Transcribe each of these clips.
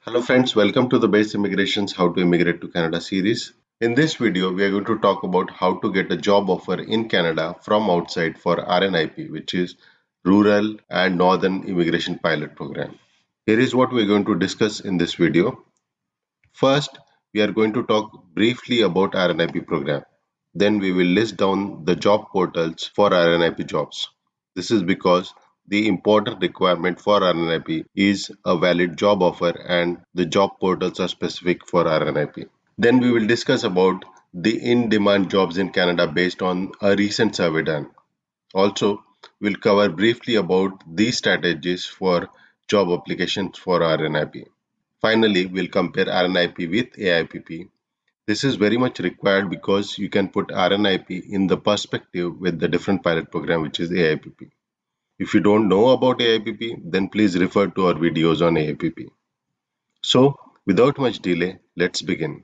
Hello friends, welcome to the Base Immigrations How to Immigrate to Canada series. In this video, we are going to talk about how to get a job offer in Canada from outside for RNIP, which is Rural and Northern Immigration Pilot Program. Here is what we are going to discuss in this video. First, we are going to talk briefly about RNIP program. Then we will list down the job portals for RNIP jobs. This is because the important requirement for RNIP is a valid job offer and the job portals are specific for RNIP. Then we will discuss about the in-demand jobs in Canada based on a recent survey done. Also, we'll cover briefly about these strategies for job applications for RNIP. Finally, we'll compare RNIP with AIPP. This is very much required because you can put RNIP in the perspective with the different pilot program which is AIPP. If you don't know about AIPP, then please refer to our videos on AIPP. So, without much delay, let's begin.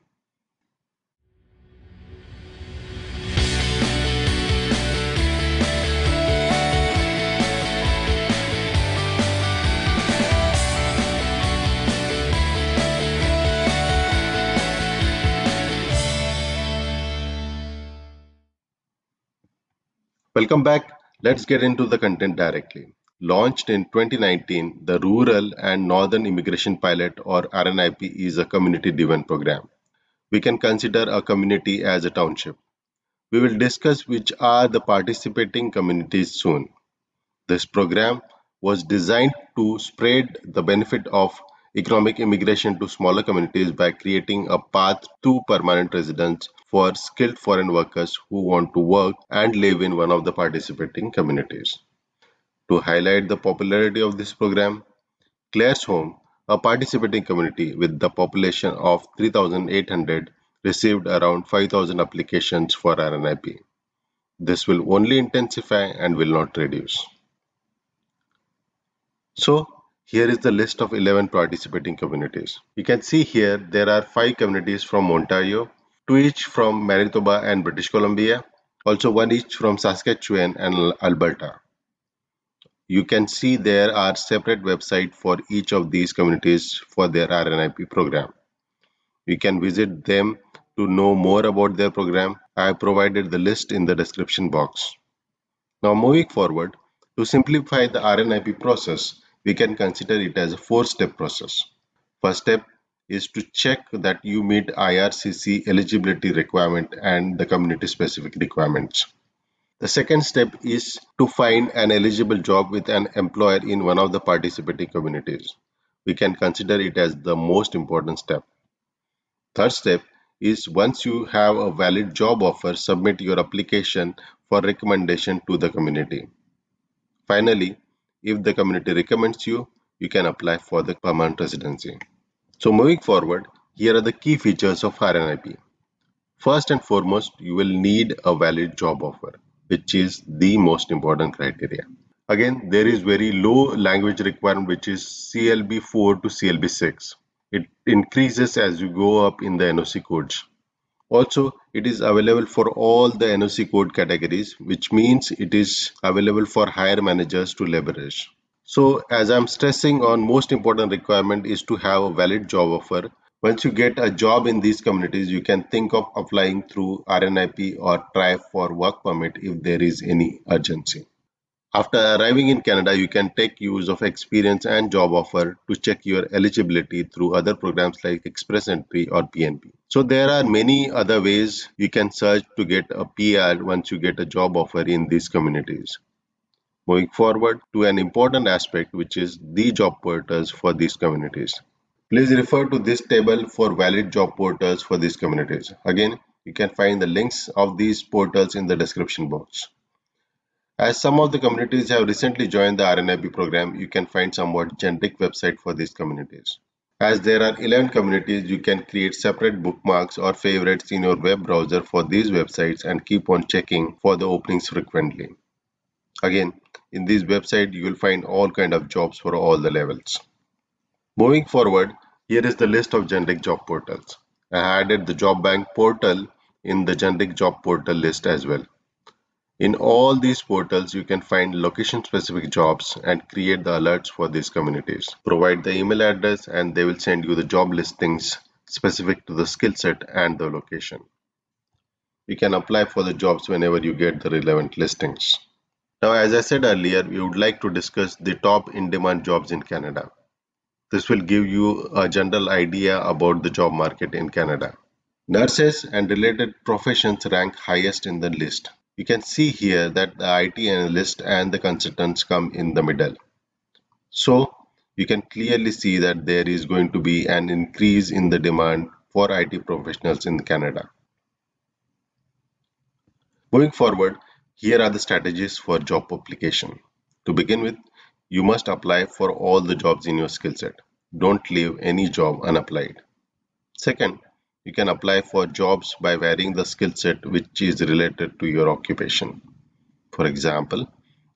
Welcome back. Let's get into the content directly. Launched in 2019, the Rural and Northern Immigration Pilot or RNIP is a community-driven program. We can consider a community as a township. We will discuss which are the participating communities soon. This program was designed to spread the benefit of economic immigration to smaller communities by creating a path to permanent residence for skilled foreign workers who want to work and live in one of the participating communities. To highlight the popularity of this program, Claresholm, a participating community with the population of 3,800, received around 5,000 applications for RNIP. This will only intensify and will not reduce. So, here is the list of 11 participating communities. You can see here there are 5 communities from Ontario, 2 each from Manitoba and British Columbia, also 1 each from Saskatchewan and Alberta. You can see there are separate websites for each of these communities for their RNIP program. You can visit them to know more about their program. I have provided the list in the description box. Now moving forward, to simplify the RNIP process, we can consider it as a 4-step process. First step is to check that you meet IRCC eligibility requirement and the community specific requirements. The second step is to find an eligible job with an employer in one of the participating communities. We can consider it as the most important step. Third step is once you have a valid job offer, submit your application for recommendation to the community. Finally, if the community recommends you, you can apply for the permanent residency. So moving forward, here are the key features of RNIP. First and foremost, you will need a valid job offer, which is the most important criteria. Again, there is very low language requirement, which is CLB 4 to CLB 6. It increases as you go up in the NOC codes. Also, it is available for all the NOC code categories, which means it is available for higher managers to leverage. So, as I'm stressing on, most important requirement is to have a valid job offer. Once you get a job in these communities, you can think of applying through RNIP or try for work permit if there is any urgency. After arriving in Canada, you can take use of experience and job offer to check your eligibility through other programs like Express Entry or PNP. So there are many other ways you can search to get a PR once you get a job offer in these communities. Moving forward to an important aspect, which is the job portals for these communities. Please refer to this table for valid job portals for these communities. Again, you can find the links of these portals in the description box. As some of the communities have recently joined the RNIP program, you can find somewhat generic website for these communities. As there are 11 communities, you can create separate bookmarks or favorites in your web browser for these websites and keep on checking for the openings frequently. Again, in this website, you will find all kind of jobs for all the levels. Moving forward, here is the list of generic job portals. I added the job bank portal in the generic job portal list as well. In all these portals, you can find location-specific jobs and create the alerts for these communities. Provide the email address and they will send you the job listings specific to the skill set and the location. You can apply for the jobs whenever you get the relevant listings. Now, as I said earlier, we would like to discuss the top in-demand jobs in Canada. This will give you a general idea about the job market in Canada. Nurses and related professions rank highest in the list. You can see here that the IT analyst and the consultants come in the middle. So you can clearly see that there is going to be an increase in the demand for IT professionals in Canada. Moving forward, here are the strategies for job application. To begin with, you must apply for all the jobs in your skill set. Don't leave any job unapplied. Second, you can apply for jobs by varying the skill set which is related to your occupation. For example,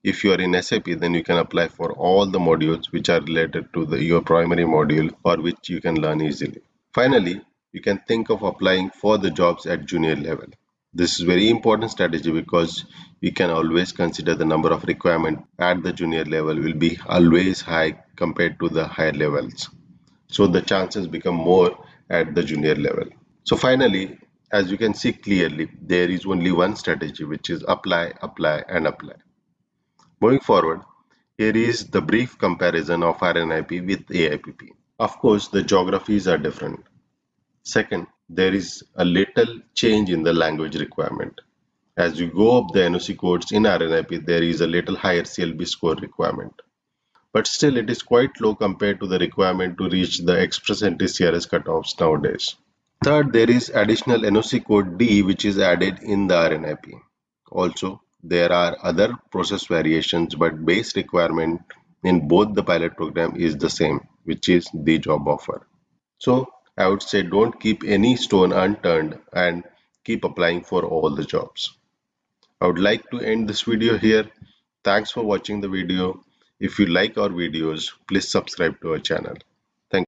if you are in SAP, then you can apply for all the modules which are related to your primary module or which you can learn easily. Finally, you can think of applying for the jobs at junior level. This is very important strategy because we can always consider the number of requirement at the junior level will be always high compared to the higher levels. So the chances become more at the junior level. So finally, as you can see clearly, there is only one strategy which is apply, apply and apply. Moving forward, here is the brief comparison of RNIP with AIPP. Of course, the geographies are different. Second, there is a little change in the language requirement. As you go up the NOC codes in RNIP, there is a little higher CLB score requirement. But still, it is quite low compared to the requirement to reach the Express Entry CRS cutoffs nowadays. Third, there is additional NOC code D which is added in the RNIP. Also, there are other process variations, but base requirement in both the pilot program is the same, which is the job offer. So, I would say don't keep any stone unturned and keep applying for all the jobs. I would like to end this video here. Thanks for watching the video. If you like our videos, please subscribe to our channel.